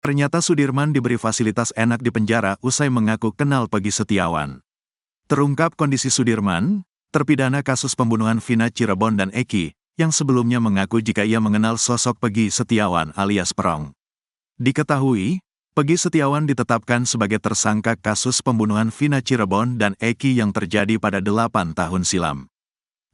Ternyata Sudirman diberi fasilitas enak di penjara usai mengaku kenal Peggy Setiawan. Terungkap kondisi Sudirman, terpidana kasus pembunuhan Vina Cirebon dan Eki, yang sebelumnya mengaku jika ia mengenal sosok Peggy Setiawan alias Perong. Diketahui, Peggy Setiawan ditetapkan sebagai tersangka kasus pembunuhan Vina Cirebon dan Eki yang terjadi pada 8 tahun silam.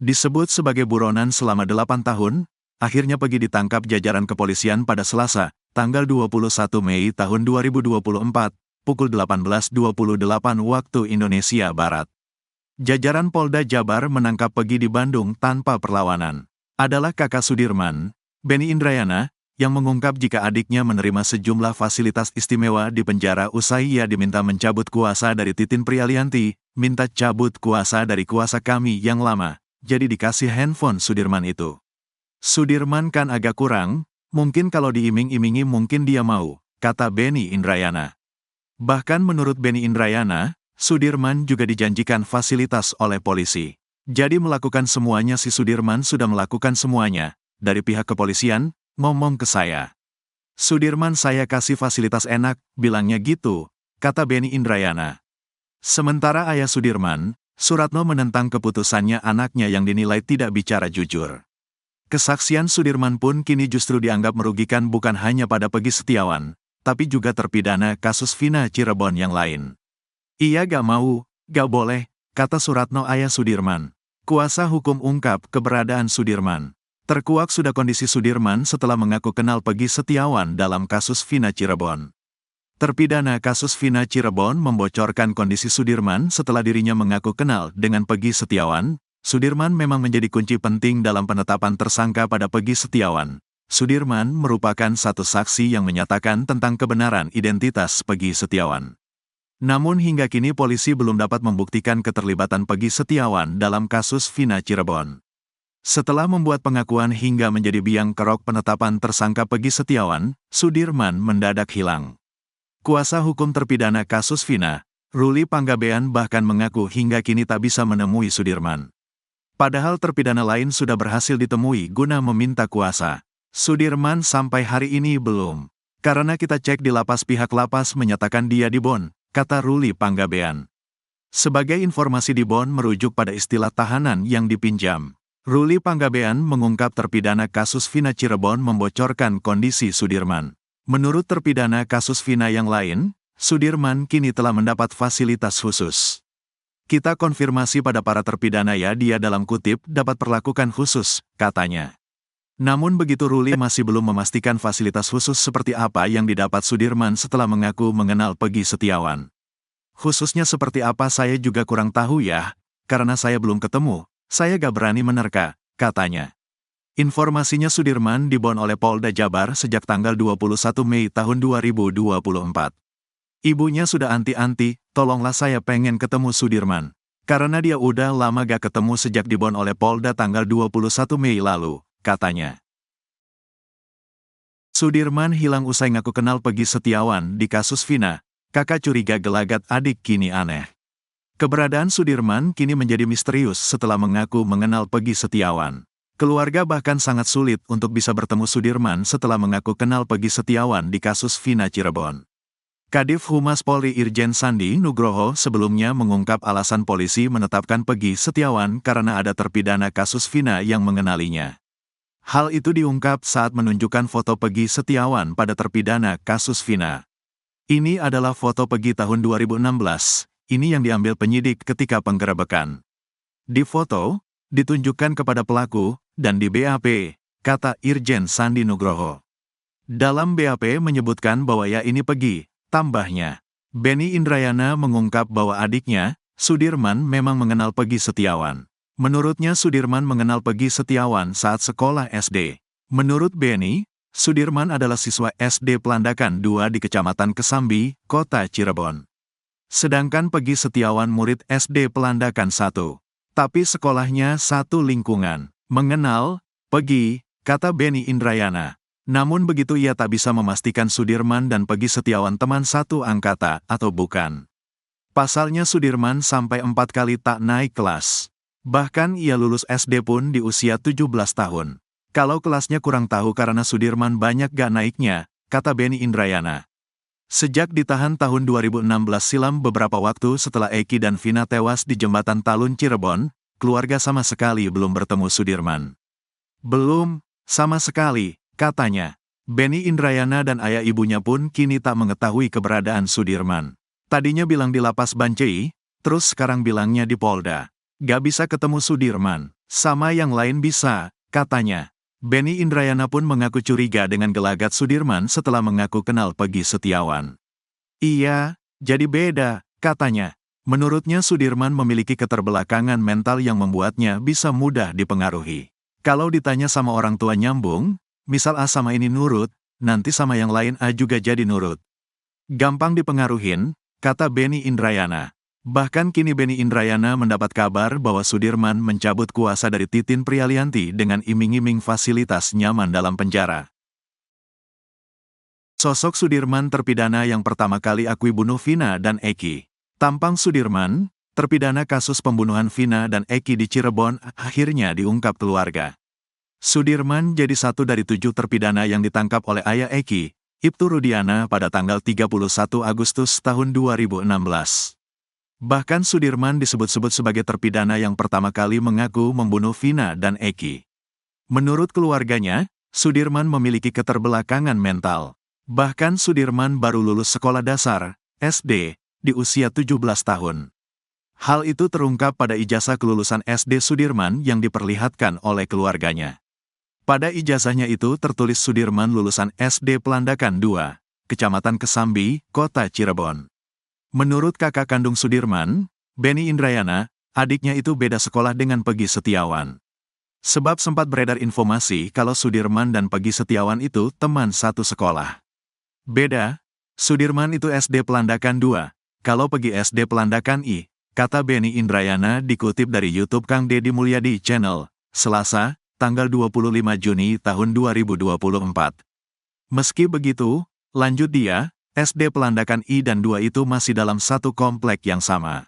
Disebut sebagai buronan selama 8 tahun, akhirnya Peggy ditangkap jajaran kepolisian pada Selasa, tanggal 21 Mei tahun 2024, pukul 18.28 waktu Indonesia Barat. Jajaran Polda Jabar menangkap Peggy di Bandung tanpa perlawanan. Adalah kakak Sudirman, Benny Indrayana, yang mengungkap jika adiknya menerima sejumlah fasilitas istimewa di penjara usai ia diminta mencabut kuasa dari Titin Prialianti, minta cabut kuasa dari kuasa kami yang lama, jadi dikasih handphone Sudirman itu. Sudirman kan agak kurang, mungkin kalau diiming-imingi mungkin dia mau, kata Benny Indrayana. Bahkan menurut Benny Indrayana, Sudirman juga dijanjikan fasilitas oleh polisi. Jadi melakukan semuanya si Sudirman sudah melakukan semuanya, dari pihak kepolisian, ngomong ke saya. Sudirman saya kasih fasilitas enak, bilangnya gitu, kata Benny Indrayana. Sementara ayah Sudirman, Suratno menentang keputusannya anaknya yang dinilai tidak bicara jujur. Kesaksian Sudirman pun kini justru dianggap merugikan bukan hanya pada Peggy Setiawan, tapi juga terpidana kasus Vina Cirebon yang lain. Ia gak mau, gak boleh, kata Suratno ayah Sudirman. Kuasa hukum ungkap keberadaan Sudirman. Terkuak sudah kondisi Sudirman setelah mengaku kenal Peggy Setiawan dalam kasus Vina Cirebon. Terpidana kasus Vina Cirebon membocorkan kondisi Sudirman setelah dirinya mengaku kenal dengan Peggy Setiawan. Sudirman memang menjadi kunci penting dalam penetapan tersangka pada Peggy Setiawan. Sudirman merupakan satu saksi yang menyatakan tentang kebenaran identitas Peggy Setiawan. Namun hingga kini polisi belum dapat membuktikan keterlibatan Peggy Setiawan dalam kasus Vina Cirebon. Setelah membuat pengakuan hingga menjadi biang kerok penetapan tersangka Peggy Setiawan, Sudirman mendadak hilang. Kuasa hukum terpidana kasus Vina, Ruli Panggabean bahkan mengaku hingga kini tak bisa menemui Sudirman. Padahal terpidana lain sudah berhasil ditemui guna meminta kuasa. Sudirman sampai hari ini belum. Karena kita cek di lapas pihak lapas menyatakan dia di Bon, kata Ruli Panggabean. Sebagai informasi di Bon merujuk pada istilah tahanan yang dipinjam. Ruli Panggabean mengungkap terpidana kasus Vina Cirebon membocorkan kondisi Sudirman. Menurut terpidana kasus Vina yang lain, Sudirman kini telah mendapat fasilitas khusus. Kita konfirmasi pada para terpidana ya dia dalam kutip dapat perlakukan khusus, katanya. Namun begitu Ruli masih belum memastikan fasilitas khusus seperti apa yang didapat Sudirman setelah mengaku mengenal Peggy Setiawan. Khususnya seperti apa saya juga kurang tahu ya, karena saya belum ketemu, saya gak berani menerka, katanya. Informasinya Sudirman dibon oleh Polda Jabar sejak tanggal 21 Mei tahun 2024. Ibunya sudah anti-anti, tolonglah saya pengen ketemu Sudirman. Karena dia udah lama gak ketemu sejak dibon oleh Polda tanggal 21 Mei lalu, katanya. Sudirman hilang usai ngaku kenal Peggy Setiawan di kasus Vina, kakak curiga gelagat adik kini aneh. Keberadaan Sudirman kini menjadi misterius setelah mengaku mengenal Peggy Setiawan. Keluarga bahkan sangat sulit untuk bisa bertemu Sudirman setelah mengaku kenal Peggy Setiawan di kasus Vina Cirebon. Kadif Humas Polri Irjen Sandi Nugroho sebelumnya mengungkap alasan polisi menetapkan Peggy Setiawan karena ada terpidana kasus Vina yang mengenalinya. Hal itu diungkap saat menunjukkan foto Peggy Setiawan pada terpidana kasus Vina. Ini adalah foto Peggy tahun 2016, ini yang diambil penyidik ketika penggerebekan. Di foto, ditunjukkan kepada pelaku, dan di BAP, kata Irjen Sandi Nugroho. Dalam BAP menyebutkan bahwa ya ini Peggy. Tambahnya, Benny Indrayana mengungkap bahwa adiknya, Sudirman memang mengenal Peggy Setiawan. Menurutnya Sudirman mengenal Peggy Setiawan saat sekolah SD. Menurut Benny, Sudirman adalah siswa SD Pelandakan 2 di Kecamatan Kesambi, Kota Cirebon. Sedangkan Peggy Setiawan murid SD Pelandakan 1. Tapi sekolahnya satu lingkungan. Mengenal Peggy, kata Benny Indrayana. Namun begitu ia tak bisa memastikan Sudirman dan Peggy Setiawan teman satu angkatan atau bukan. Pasalnya Sudirman sampai 4 kali tak naik kelas. Bahkan ia lulus SD pun di usia 17 tahun. Kalau kelasnya kurang tahu karena Sudirman banyak gak naiknya, kata Benny Indrayana. Sejak ditahan tahun 2016 silam beberapa waktu setelah Eki dan Vina tewas di Jembatan Talun Cirebon, keluarga sama sekali belum bertemu Sudirman. Belum, sama sekali, katanya. Benny Indrayana dan ayah ibunya pun kini tak mengetahui keberadaan Sudirman. Tadinya bilang di lapas Bancai, terus sekarang bilangnya di Polda. Gak bisa ketemu Sudirman, sama yang lain bisa, katanya. Benny Indrayana pun mengaku curiga dengan gelagat Sudirman setelah mengaku kenal Peggy Setiawan. Iya, jadi beda, katanya. Menurutnya Sudirman memiliki keterbelakangan mental yang membuatnya bisa mudah dipengaruhi. Kalau ditanya sama orang tua nyambung, misal A sama ini nurut, nanti sama yang lain A juga jadi nurut. Gampang dipengaruhin, kata Benny Indrayana. Bahkan kini Benny Indrayana mendapat kabar bahwa Sudirman mencabut kuasa dari Titin Prialianti dengan iming-iming fasilitas nyaman dalam penjara. Sosok Sudirman terpidana yang pertama kali akui bunuh Vina dan Eki. Tampang Sudirman, terpidana kasus pembunuhan Vina dan Eki di Cirebon, akhirnya diungkap keluarga. Sudirman jadi satu dari 7 terpidana yang ditangkap oleh ayah Eki, Ibtu Rudiana pada tanggal 31 Agustus tahun 2016. Bahkan Sudirman disebut-sebut sebagai terpidana yang pertama kali mengaku membunuh Vina dan Eki. Menurut keluarganya, Sudirman memiliki keterbelakangan mental. Bahkan Sudirman baru lulus sekolah dasar, SD, di usia 17 tahun. Hal itu terungkap pada ijazah kelulusan SD Sudirman yang diperlihatkan oleh keluarganya. Pada ijazahnya itu tertulis Sudirman lulusan SD Pelandakan 2, Kecamatan Kesambi, Kota Cirebon. Menurut kakak kandung Sudirman, Benny Indrayana, adiknya itu beda sekolah dengan Peggy Setiawan. Sebab sempat beredar informasi kalau Sudirman dan Peggy Setiawan itu teman satu sekolah. Beda, Sudirman itu SD Pelandakan 2, kalau Peggy SD Pelandakan I, kata Benny Indrayana dikutip dari YouTube Kang Deddy Mulyadi Channel, Selasa, tanggal 25 Juni tahun 2024. Meski begitu, lanjut dia, SD Pelandakan I dan 2 itu masih dalam satu komplek yang sama.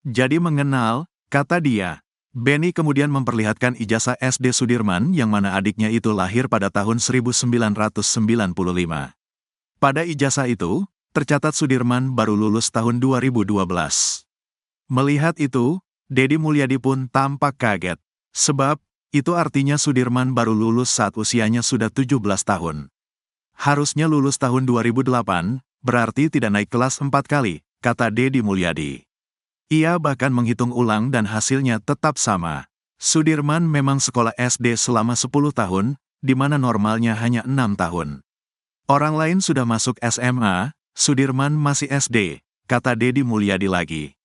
Jadi mengenal, kata dia. Benny kemudian memperlihatkan ijazah SD Sudirman yang mana adiknya itu lahir pada tahun 1995. Pada ijazah itu, tercatat Sudirman baru lulus tahun 2012. Melihat itu, Deddy Mulyadi pun tampak kaget. Sebab, itu artinya Sudirman baru lulus saat usianya sudah 17 tahun. Harusnya lulus tahun 2008, berarti tidak naik kelas 4 kali, kata Deddy Mulyadi. Ia bahkan menghitung ulang dan hasilnya tetap sama. Sudirman memang sekolah SD selama 10 tahun, di mana normalnya hanya 6 tahun. Orang lain sudah masuk SMA, Sudirman masih SD, kata Deddy Mulyadi lagi.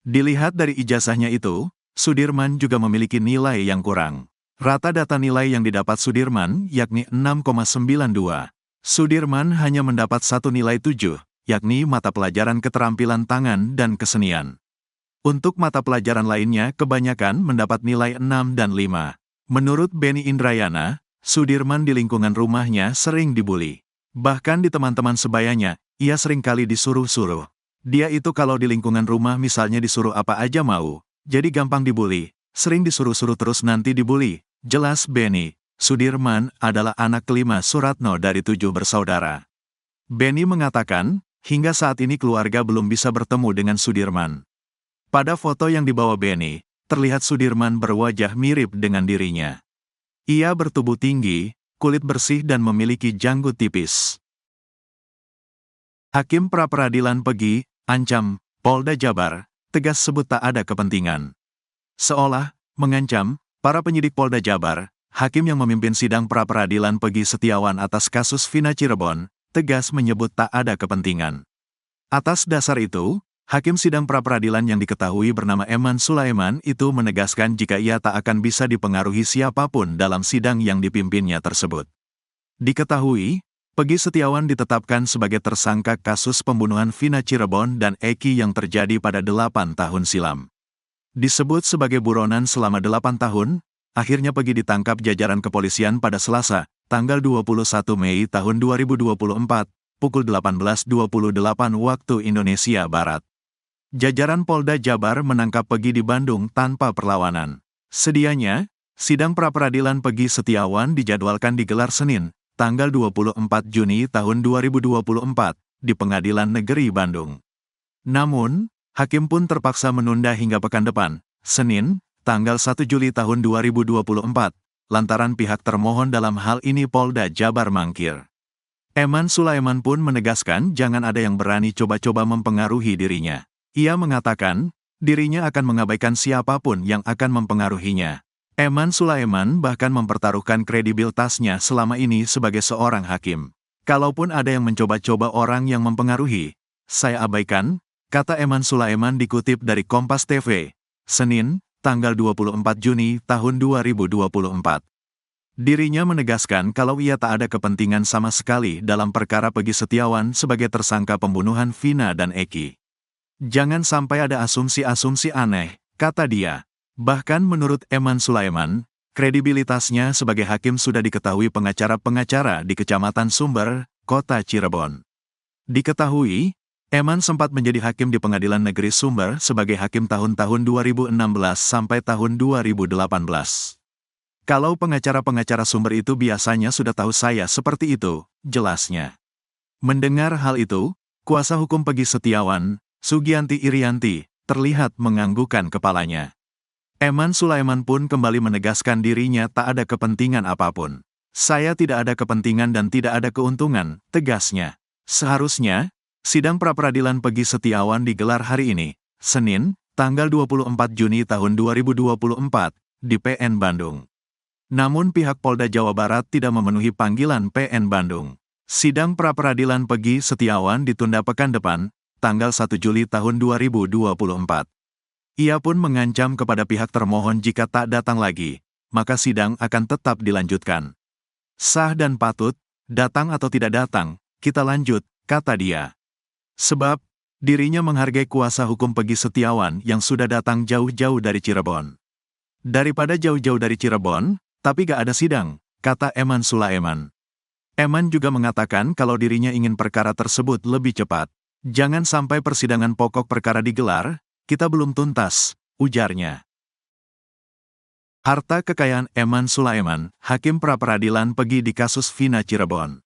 Dilihat dari ijazahnya itu, Sudirman juga memiliki nilai yang kurang. Rata data nilai yang didapat Sudirman yakni 6,92. Sudirman hanya mendapat satu nilai 7, yakni mata pelajaran keterampilan tangan dan kesenian. Untuk mata pelajaran lainnya kebanyakan mendapat nilai 6 dan 5. Menurut Benny Indrayana, Sudirman di lingkungan rumahnya sering dibully. Bahkan di teman-teman sebayanya, ia seringkali disuruh-suruh. Dia itu kalau di lingkungan rumah misalnya disuruh apa aja mau, jadi gampang dibully. Sering disuruh-suruh terus nanti dibully. Jelas Benny. Sudirman adalah anak kelima Suratno dari 7 bersaudara. Benny mengatakan, hingga saat ini keluarga belum bisa bertemu dengan Sudirman. Pada foto yang dibawa Benny, terlihat Sudirman berwajah mirip dengan dirinya. Ia bertubuh tinggi, kulit bersih dan memiliki janggut tipis. Hakim Pra-Peradilan Peggy, ancam, Polda Jabar, tegas sebut tak ada kepentingan. Seolah mengancam, para penyidik Polda Jabar, hakim yang memimpin sidang pra-peradilan Peggy Setiawan atas kasus Vina Cirebon, tegas menyebut tak ada kepentingan. Atas dasar itu, hakim sidang pra-peradilan yang diketahui bernama Eman Sulaiman itu menegaskan jika ia tak akan bisa dipengaruhi siapapun dalam sidang yang dipimpinnya tersebut. Diketahui, Peggy Setiawan ditetapkan sebagai tersangka kasus pembunuhan Vina Cirebon dan Eki yang terjadi pada 8 tahun silam. Disebut sebagai buronan selama 8 tahun, akhirnya Peggy ditangkap jajaran kepolisian pada Selasa, tanggal 21 Mei tahun 2024, pukul 18.28 waktu Indonesia Barat. Jajaran Polda Jabar menangkap Peggy di Bandung tanpa perlawanan. Sedianya, sidang pra-peradilan Peggy Setiawan dijadwalkan digelar Senin, tanggal 24 Juni tahun 2024, di Pengadilan Negeri Bandung. Namun, hakim pun terpaksa menunda hingga pekan depan, Senin, tanggal 1 Juli tahun 2024, lantaran pihak termohon dalam hal ini Polda Jabar mangkir. Eman Sulaiman pun menegaskan jangan ada yang berani coba-coba mempengaruhi dirinya. Ia mengatakan, dirinya akan mengabaikan siapapun yang akan mempengaruhinya. Eman Sulaiman bahkan mempertaruhkan kredibilitasnya selama ini sebagai seorang hakim. Kalaupun ada yang mencoba-coba orang yang mempengaruhi, saya abaikan, kata Eman Sulaiman dikutip dari Kompas TV, Senin, tanggal 24 Juni tahun 2024. Dirinya menegaskan kalau ia tak ada kepentingan sama sekali dalam perkara Peggy Setiawan sebagai tersangka pembunuhan Vina dan Eki. Jangan sampai ada asumsi-asumsi aneh, kata dia. Bahkan menurut Eman Sulaiman, kredibilitasnya sebagai hakim sudah diketahui pengacara-pengacara di Kecamatan Sumber, Kota Cirebon. Diketahui, Eman sempat menjadi hakim di Pengadilan Negeri Sumber sebagai hakim tahun-tahun 2016 sampai tahun 2018. Kalau pengacara-pengacara Sumber itu biasanya sudah tahu saya seperti itu, jelasnya. Mendengar hal itu, kuasa hukum Peggy Setiawan, Sugianti Irianti, terlihat menganggukkan kepalanya. Eman Sulaiman pun kembali menegaskan dirinya tak ada kepentingan apapun. Saya tidak ada kepentingan dan tidak ada keuntungan, tegasnya. Seharusnya, sidang pra-peradilan Peggy Setiawan digelar hari ini, Senin, tanggal 24 Juni tahun 2024, di PN Bandung. Namun pihak Polda Jawa Barat tidak memenuhi panggilan PN Bandung. Sidang pra-peradilan Peggy Setiawan ditunda pekan depan, tanggal 1 Juli tahun 2024. Ia pun mengancam kepada pihak termohon jika tak datang lagi, maka sidang akan tetap dilanjutkan. Sah dan patut, datang atau tidak datang, kita lanjut, kata dia. Sebab, dirinya menghargai kuasa hukum Peggy Setiawan yang sudah datang jauh-jauh dari Cirebon. Daripada jauh-jauh dari Cirebon, tapi gak ada sidang, kata Eman Sulaiman. Eman juga mengatakan kalau dirinya ingin perkara tersebut lebih cepat. Jangan sampai persidangan pokok perkara digelar, kita belum tuntas, ujarnya. Harta kekayaan Eman Sulaiman, hakim pra-peradilan Peggy di kasus Vina Cirebon.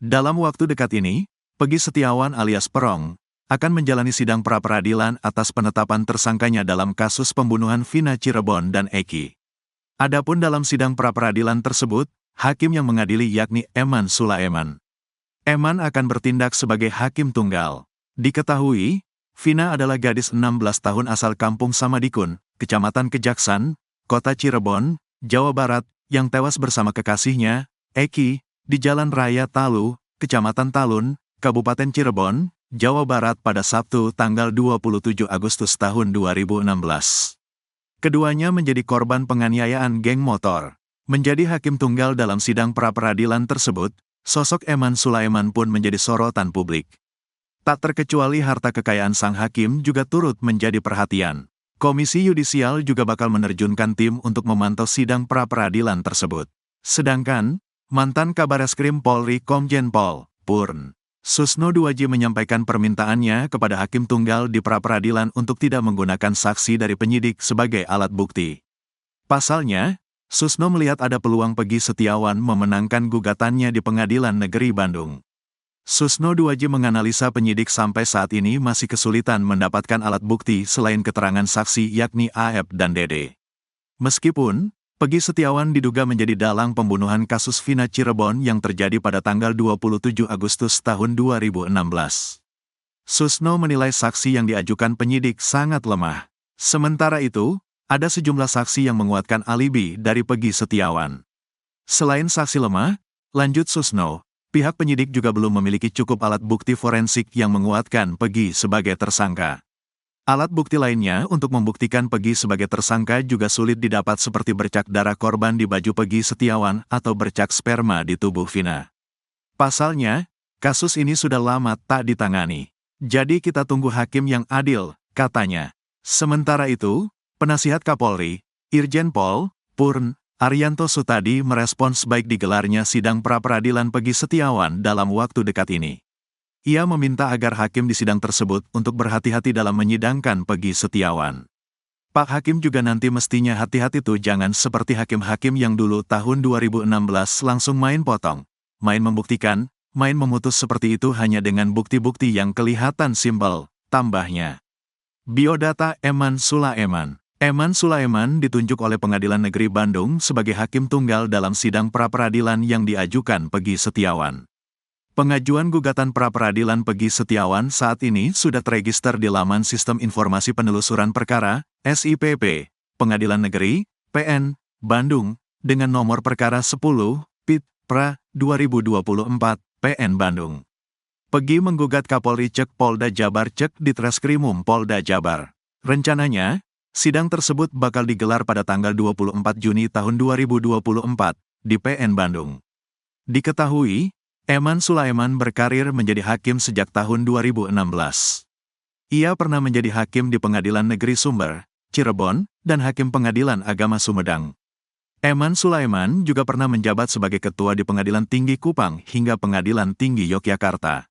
Dalam waktu dekat ini, Peggy Setiawan alias Perong, akan menjalani sidang pra-peradilan atas penetapan tersangkanya dalam kasus pembunuhan Vina Cirebon dan Eki. Adapun dalam sidang pra-peradilan tersebut, hakim yang mengadili yakni Eman Sulaiman. Eman akan bertindak sebagai hakim tunggal. Diketahui, Vina adalah gadis 16 tahun asal Kampung Samadikun, Kecamatan Kejaksan, Kota Cirebon, Jawa Barat, yang tewas bersama kekasihnya, Eki, di Jalan Raya Talu, Kecamatan Talun, Kabupaten Cirebon, Jawa Barat pada Sabtu tanggal 27 Agustus tahun 2016. Keduanya menjadi korban penganiayaan geng motor. Menjadi hakim tunggal dalam sidang pra-peradilan tersebut, sosok Eman Sulaiman pun menjadi sorotan publik. Tak terkecuali harta kekayaan sang hakim juga turut menjadi perhatian. Komisi Yudisial juga bakal menerjunkan tim untuk memantau sidang pra-peradilan tersebut. Sedangkan, mantan Kabareskrim Polri Komjen Pol, Purn. Susno Duaji menyampaikan permintaannya kepada hakim tunggal di pra-peradilan untuk tidak menggunakan saksi dari penyidik sebagai alat bukti. Pasalnya, Susno melihat ada peluang Peggy Setiawan memenangkan gugatannya di Pengadilan Negeri Bandung. Susno Duaji menganalisa penyidik sampai saat ini masih kesulitan mendapatkan alat bukti selain keterangan saksi yakni AF dan Dede. Meskipun, Peggy Setiawan diduga menjadi dalang pembunuhan kasus Vina Cirebon yang terjadi pada tanggal 27 Agustus tahun 2016. Susno menilai saksi yang diajukan penyidik sangat lemah. Sementara itu, ada sejumlah saksi yang menguatkan alibi dari Peggy Setiawan. Selain saksi lemah, lanjut Susno, pihak penyidik juga belum memiliki cukup alat bukti forensik yang menguatkan Peggy sebagai tersangka. Alat bukti lainnya untuk membuktikan Peggy sebagai tersangka juga sulit didapat seperti bercak darah korban di baju Peggy Setiawan atau bercak sperma di tubuh Vina. Pasalnya, kasus ini sudah lama tak ditangani. Jadi kita tunggu hakim yang adil, katanya. Sementara itu, penasihat Kapolri, Irjen Pol, Purn, Arianto Sutadi merespons baik digelarnya sidang pra-peradilan Peggy Setiawan dalam waktu dekat ini. Ia meminta agar hakim di sidang tersebut untuk berhati-hati dalam menyidangkan Peggy Setiawan. Pak Hakim juga nanti mestinya hati-hati tuh jangan seperti hakim-hakim yang dulu tahun 2016 langsung main potong, main membuktikan, main memutus seperti itu hanya dengan bukti-bukti yang kelihatan simpel, tambahnya. Biodata Eman Sulaiman. Eman Sulaiman ditunjuk oleh Pengadilan Negeri Bandung sebagai hakim tunggal dalam sidang pra-peradilan yang diajukan Peggy Setiawan. Pengajuan gugatan pra-peradilan Peggy Setiawan saat ini sudah terregister di laman Sistem Informasi Penelusuran Perkara, SIPP, Pengadilan Negeri, PN, Bandung, dengan nomor perkara 10, PIT, PRA, 2024, PN Bandung. Peggy menggugat Kapolri Cek Polda Jabar Cek di Treskrimum Polda Jabar. Rencananya, sidang tersebut bakal digelar pada tanggal 24 Juni tahun 2024, di PN Bandung. Diketahui, Eman Sulaiman berkarir menjadi hakim sejak tahun 2016. Ia pernah menjadi hakim di Pengadilan Negeri Sumber, Cirebon, dan Hakim Pengadilan Agama Sumedang. Eman Sulaiman juga pernah menjabat sebagai ketua di Pengadilan Tinggi Kupang hingga Pengadilan Tinggi Yogyakarta.